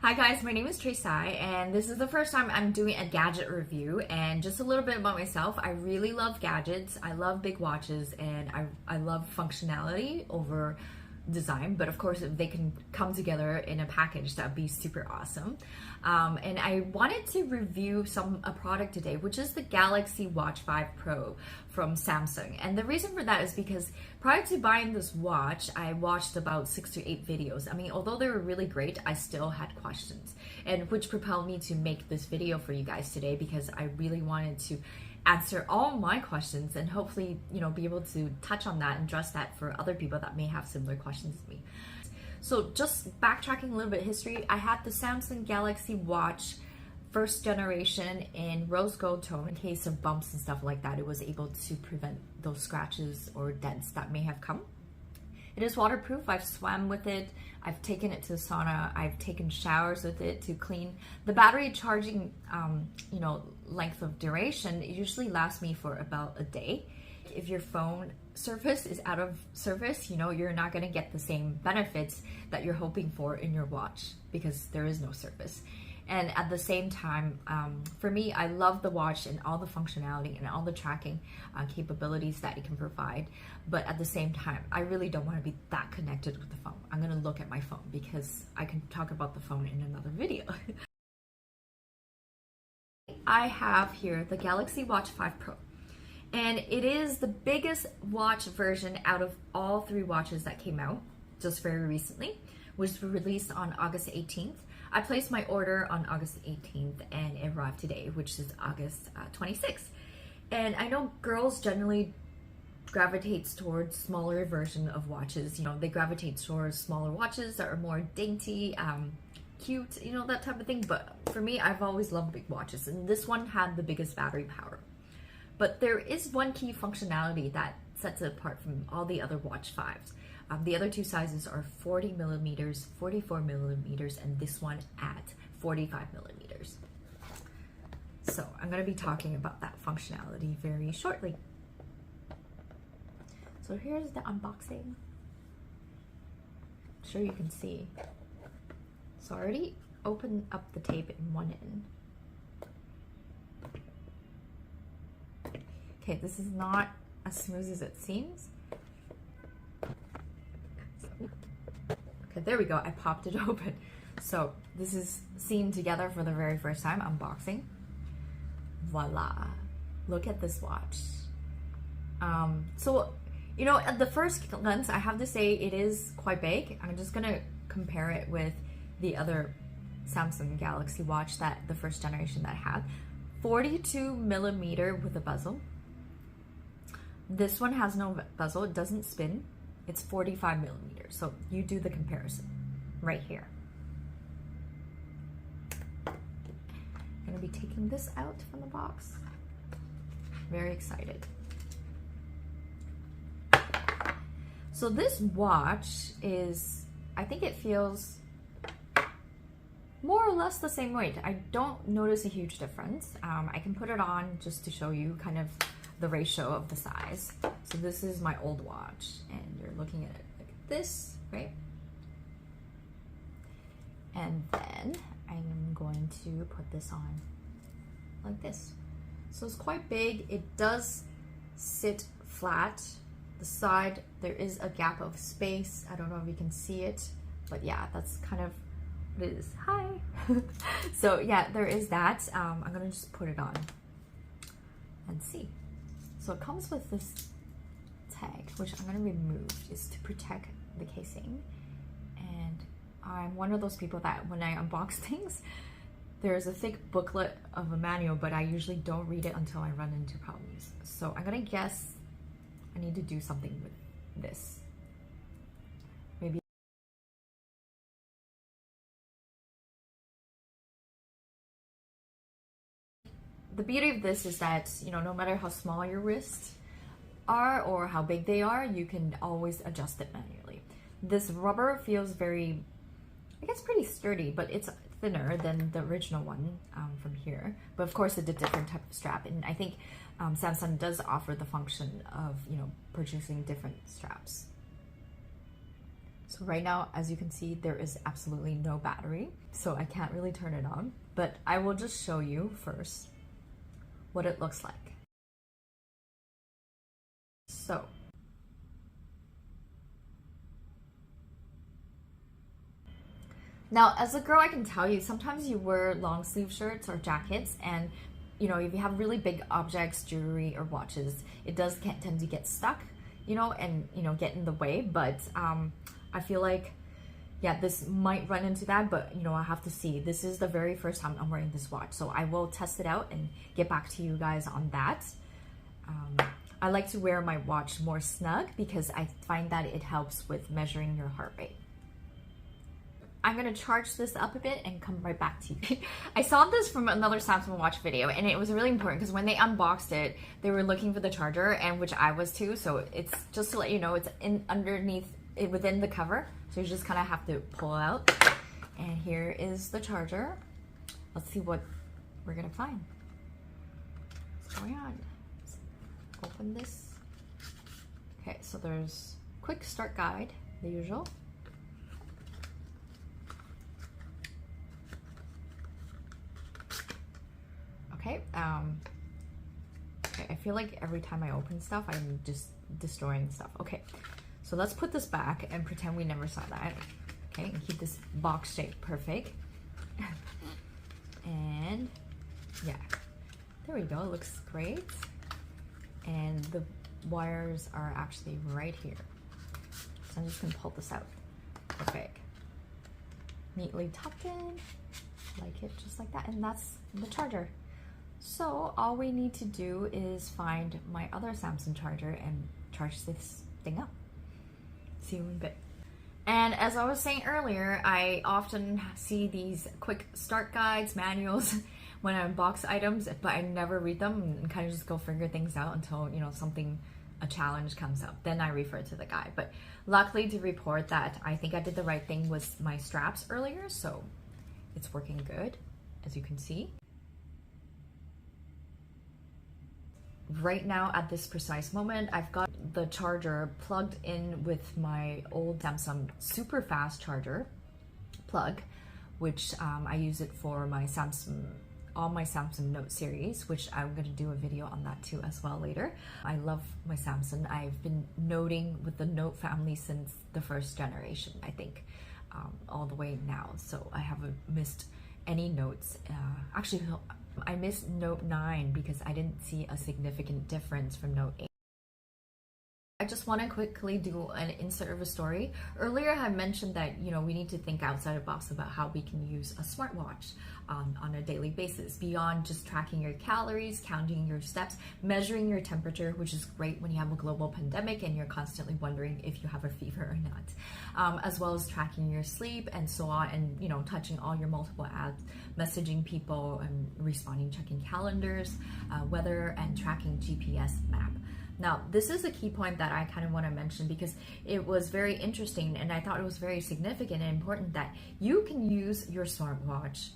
Hi guys, my name is Tracy and this is the first time I'm doing a gadget review. And just a little bit about myself, I really love gadgets, I love big watches, and I love functionality over design. But of course, if they can come together in a package, that'd be super awesome. And I wanted to review a product today, which is the Galaxy Watch 5 Pro from Samsung. And the reason for that is because prior to buying this watch, I watched about 6 to 8 videos. I mean, although they were really great, I still had questions, and which propelled me to make this video for you guys today, because I really wanted to answer all my questions and hopefully, be able to touch on that and address that for other people that may have similar questions to me. So just backtracking a little bit of history, I had the Samsung Galaxy Watch first generation in rose gold tone. In case of bumps and stuff like that, it was able to prevent those scratches or dents that may have come. It is waterproof. I've swam with it. I've taken it to the sauna. I've taken showers with it to clean. The battery charging, length of duration, it usually lasts me for about a day. If your phone surface is out of service, you're not going to get the same benefits that you're hoping for in your watch because there is no surface. And at the same time, for me, I love the watch and all the functionality and all the tracking capabilities that it can provide. But at the same time, I really don't want to be that connected with the phone. I'm going to look at my phone because I can talk about the phone in another video. I have here the Galaxy Watch 5 Pro. And it is the biggest watch version out of all 3 watches that came out just very recently, which was released on August 18th. I placed my order on August 18th and it arrived today, which is August 26th. And I know girls generally gravitates towards smaller version of watches. They gravitate towards smaller watches that are more dainty, cute, that type of thing. But for me, I've always loved big watches, and this one had the biggest battery power. But there is one key functionality that sets it apart from all the other Watch 5s. The other 2 sizes are 40 millimeters, 44 millimeters, and this one at 45 millimeters. So I'm going to be talking about that functionality very shortly. So here's the unboxing. I'm sure you can see. So I already opened up the tape in one end. Okay, this is not as smooth as it seems. Okay, there we go. I popped it open. So this is seen together for the very first time, unboxing. Voila. Look at this watch. At the first glance, I have to say it is quite big. I'm just gonna compare it with the other Samsung Galaxy Watch, that the first generation that I had. 42 millimeter with a bezel. This one has no bezel, it doesn't spin. It's 45 millimeters, so you do the comparison right here. I'm gonna be taking this out from the box. Very excited. So this watch is, I think it feels more or less the same weight. I don't notice a huge difference. I can put it on just to show you kind of the ratio of the size. So this is my old watch, and you're looking at it like this, right? And then I'm going to put this on like this. So it's quite big. It does sit flat. The side, there is a gap of space. I don't know if you can see it, but yeah, that's kind of what it is. Hi. So yeah, there is that. I'm gonna just put it on and see. So it comes with this tag, which I'm gonna remove just to protect the casing. And I'm one of those people that when I unbox things, there's a thick booklet of a manual, but I usually don't read it until I run into problems. So I'm gonna guess I need to do something with this. Maybe. The beauty of this is that, no matter how small your wrists are or how big they are, you can always adjust it manually. This rubber feels very, I guess, pretty sturdy, but it's thinner than the original one from here. But of course, it's a different type of strap, and I think Samsung does offer the function of, purchasing different straps. So right now, as you can see, there is absolutely no battery, so I can't really turn it on, but I will just show you first what it looks like. So now, as a girl, I can tell you, sometimes you wear long sleeve shirts or jackets, and you know, if you have really big objects, jewelry or watches, it does tend to get stuck, you know, and you know, get in the way. But I feel like, yeah, this might run into that, but you know, I have to see. This is the very first time I'm wearing this watch, so I will test it out and get back to you guys on that. I like to wear my watch more snug because I find that it helps with measuring your heart rate. I'm gonna charge this up a bit and come right back to you. I saw this from another Samsung watch video, and it was really important because when they unboxed it, they were looking for the charger, and which I was too. So it's just to let you know, it's underneath it, within the cover. So you just kind of have to pull it out. And here is the charger. Let's see what we're gonna find. What's going on? Let's open this. Okay, so there's quick start guide, the usual. Okay, I feel like every time I open stuff, I'm just destroying stuff. Okay, so let's put this back and pretend we never saw that. Okay, and keep this box shape perfect. And yeah, there we go, it looks great. And the wires are actually right here. So I'm just gonna pull this out. Perfect. Neatly tucked in, like it, just like that. And that's the charger. So all we need to do is find my other Samsung charger and charge this thing up. See you in a bit. And as I was saying earlier, I often see these quick start guides, manuals when I unbox items, but I never read them and kind of just go figure things out until, you know, a challenge comes up. Then I refer to the guide. But luckily to report that I think I did the right thing with my straps earlier, so it's working good, as you can see. Right now, at this precise moment, I've got the charger plugged in with my old Samsung super fast charger plug, which I use it for my all my Samsung Note series, which I'm going to do a video on that too as well later. I love my Samsung. I've been noting with the Note family since the first generation, I think, all the way now. So I haven't missed any notes. Actually, I missed Note 9 because I didn't see a significant difference from Note 8. I just want to quickly do an insert of a story. Earlier I mentioned that, you know, we need to think outside the box about how we can use a smartwatch on a daily basis beyond just tracking your calories, counting your steps, measuring your temperature, which is great when you have a global pandemic and you're constantly wondering if you have a fever or not, as well as tracking your sleep and so on, and you know, touching all your multiple apps, messaging people and responding, checking calendars, weather, and tracking GPS map. Now, this is a key point that I kind of want to mention because it was very interesting and I thought it was very significant and important that you can use your smartwatch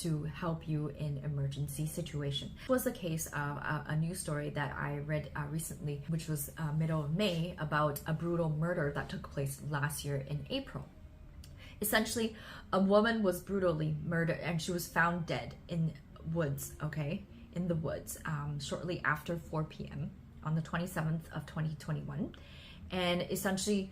to help you in emergency situation. This was the case of a news story that I read recently, which was middle of May, about a brutal murder that took place last year in April. Essentially, a woman was brutally murdered and she was found dead in woods, okay? In the woods, shortly after 4 p.m. on the 27th of 2021. And essentially,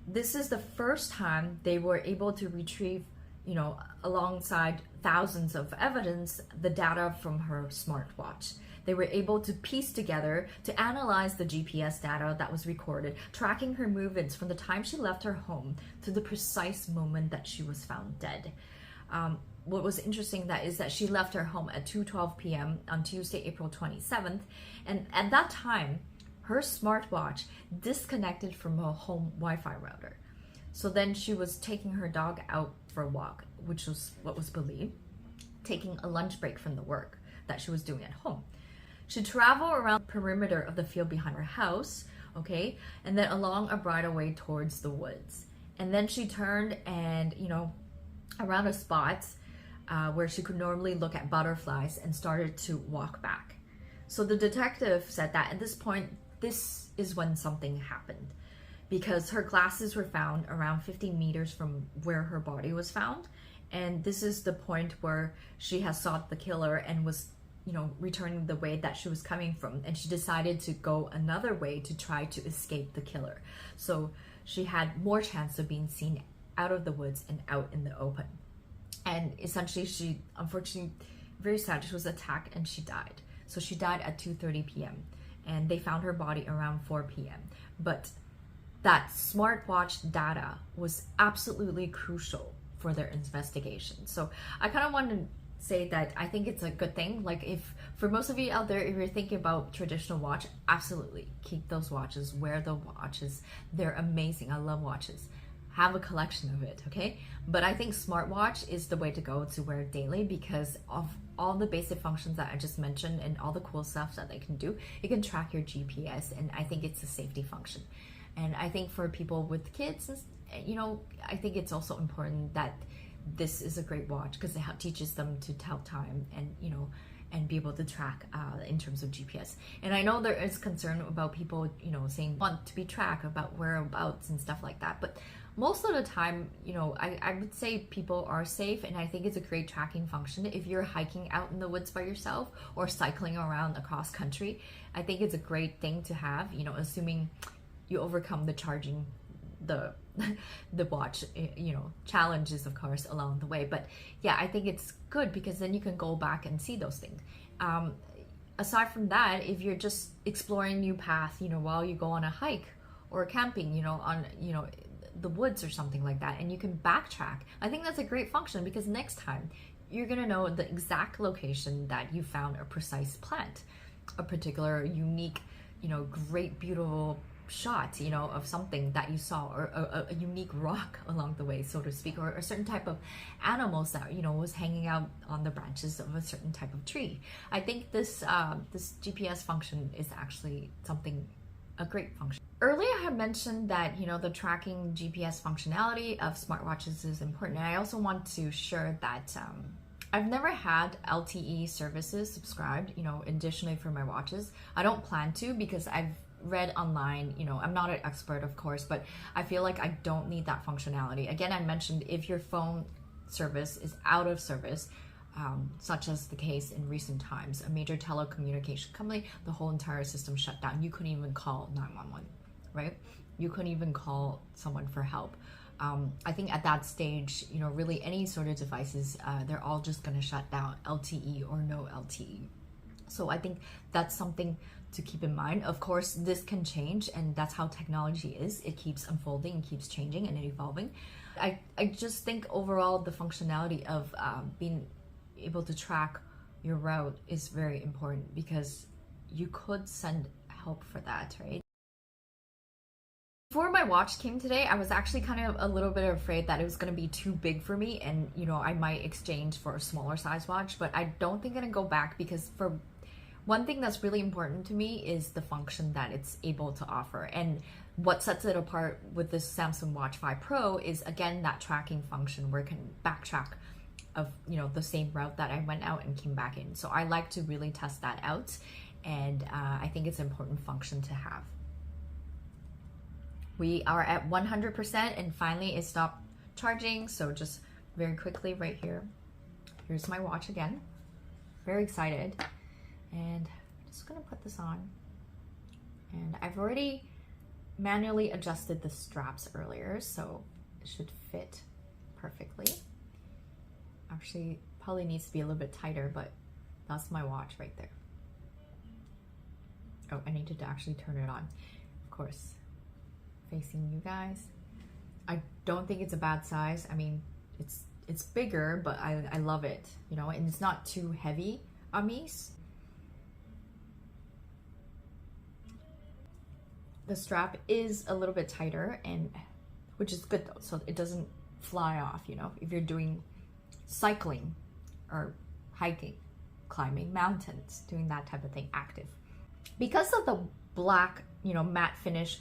this is the first time they were able to retrieve, you know, alongside thousands of evidence, the data from her smartwatch. They were able to piece together, to analyze the GPS data that was recorded, tracking her movements from the time she left her home to the precise moment that she was found dead. What was interesting is that she left her home at 2:12 p.m. on Tuesday, April 27th, and at that time, her smartwatch disconnected from her home Wi-Fi router. So then she was taking her dog out for a walk, which was what was believed, taking a lunch break from the work that she was doing at home. She traveled around the perimeter of the field behind her house, okay, and then along a bridleway towards the woods. And then she turned and, you know, around a spot where she could normally look at butterflies and started to walk back. So the detective said that at this point, this is when something happened. because her glasses were found around 50 meters from where her body was found. And this is the point where she has sought the killer and was, you know, returning the way that she was coming from. And she decided to go another way to try to escape the killer. So she had more chance of being seen out of the woods and out in the open. And essentially she, unfortunately, very sad, she was attacked and she died. So she died at 2:30 p.m. and they found her body around 4 p.m. But that smartwatch data was absolutely crucial for their investigation. So I kind of want to say that I think it's a good thing. Like, if for most of you out there, if you're thinking about traditional watch, absolutely keep those watches, wear the watches. They're amazing. I love watches. Have a collection of it, okay? But I think smartwatch is the way to go to wear daily because of all the basic functions that I just mentioned and all the cool stuff that they can do. It can track your GPS, and I think it's a safety function. And I think for people with kids, you know, I think it's also important that this is a great watch because it teaches them to tell time and, you know, and be able to track in terms of GPS. And I know there is concern about people, you know, saying want to be tracked about whereabouts and stuff like that. But most of the time, you know, I would say people are safe, and I think it's a great tracking function. If you're hiking out in the woods by yourself or cycling around across country, I think it's a great thing to have, you know, assuming you overcome the charging the watch, you know, challenges of course along the way. But yeah, I think it's good because then you can go back and see those things. Aside from that, if you're just exploring new path, you know, while you go on a hike or camping, you know, on, you know, the woods or something like that, and you can backtrack, I think that's a great function because next time you're gonna know the exact location that you found a precise plant, a particular unique, you know, great beautiful shot, you know, of something that you saw, or a unique rock along the way, so to speak, or a certain type of animals that, you know, was hanging out on the branches of a certain type of tree. I think this this GPS function is actually something, a great function. Earlier I had mentioned that, you know, the tracking GPS functionality of smartwatches is important, and I also want to share that I've never had LTE services subscribed, you know, additionally for my watches. I don't plan to because I've read online, you know, I'm not an expert of course, but I feel like I don't need that functionality. Again, I mentioned if your phone service is out of service, such as the case in recent times, a major telecommunication company, the whole entire system shut down. You couldn't even call 911, right? You couldn't even call someone for help. I think at that stage, you know, really any sort of devices, they're all just gonna shut down, LTE or no LTE. So I think that's something to keep in mind. Of course, this can change, and that's how technology is. It keeps unfolding and keeps changing and evolving. I just think overall the functionality of being able to track your route is very important because you could send help for that, right? Before my watch came today, I was actually kind of a little bit afraid that it was going to be too big for me and, you know, I might exchange for a smaller size watch, but I don't think I'm going to go back because for one thing that's really important to me is the function that it's able to offer. And what sets it apart with this Samsung Watch 5 Pro is, again, that tracking function where it can backtrack of, you know, the same route that I went out and came back in. So I like to really test that out, and I think it's an important function to have. We are at 100% and finally it stopped charging. So just very quickly right here, here's my watch again. Very excited. And I'm just gonna put this on. And I've already manually adjusted the straps earlier, so it should fit perfectly. Actually, probably needs to be a little bit tighter, but that's my watch right there. Oh, I needed to actually turn it on. Of course, facing you guys. I don't think it's a bad size. I mean, it's bigger, but I love it, you know, and it's not too heavy on me. The strap is a little bit tighter, and which is good though, so it doesn't fly off, you know, if you're doing cycling or hiking, climbing mountains, doing that type of thing, active. Because of the black, you know, matte finish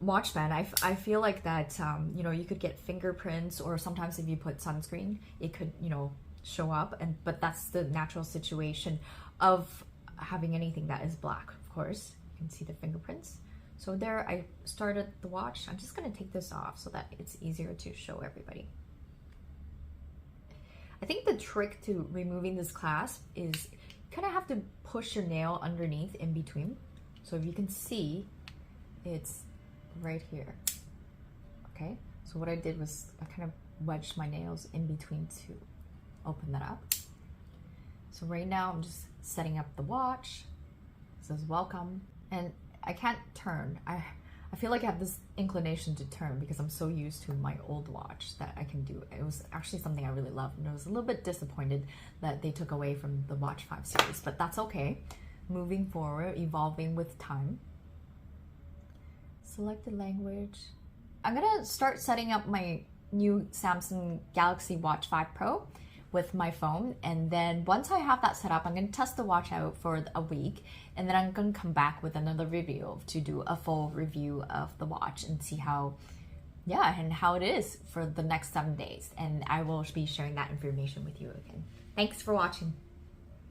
watch band, I feel like that, you know, you could get fingerprints, or sometimes if you put sunscreen, it could, you know, show up, but that's the natural situation of having anything that is black, of course. You can see the fingerprints. So there I started the watch. I'm just gonna take this off so that it's easier to show everybody. I think the trick to removing this clasp is you kind of have to push your nail underneath in between. So if you can see, it's right here. Okay, so what I did was I kind of wedged my nails in between to open that up. So right now I'm just setting up the watch. It says welcome, and I can't turn. I feel like I have this inclination to turn because I'm so used to my old watch that I can do. It was actually something I really loved, and I was a little bit disappointed that they took away from the Watch 5 series, but that's okay. Moving forward, evolving with time. Select the language. I'm gonna start setting up my new Samsung Galaxy Watch 5 Pro with my phone, and then once I have that set up, I'm going to test the watch out for a week, and then I'm going to come back with another review to do a full review of the watch and see how it is for the next 7 days, and I will be sharing that information with you again. Thanks for watching.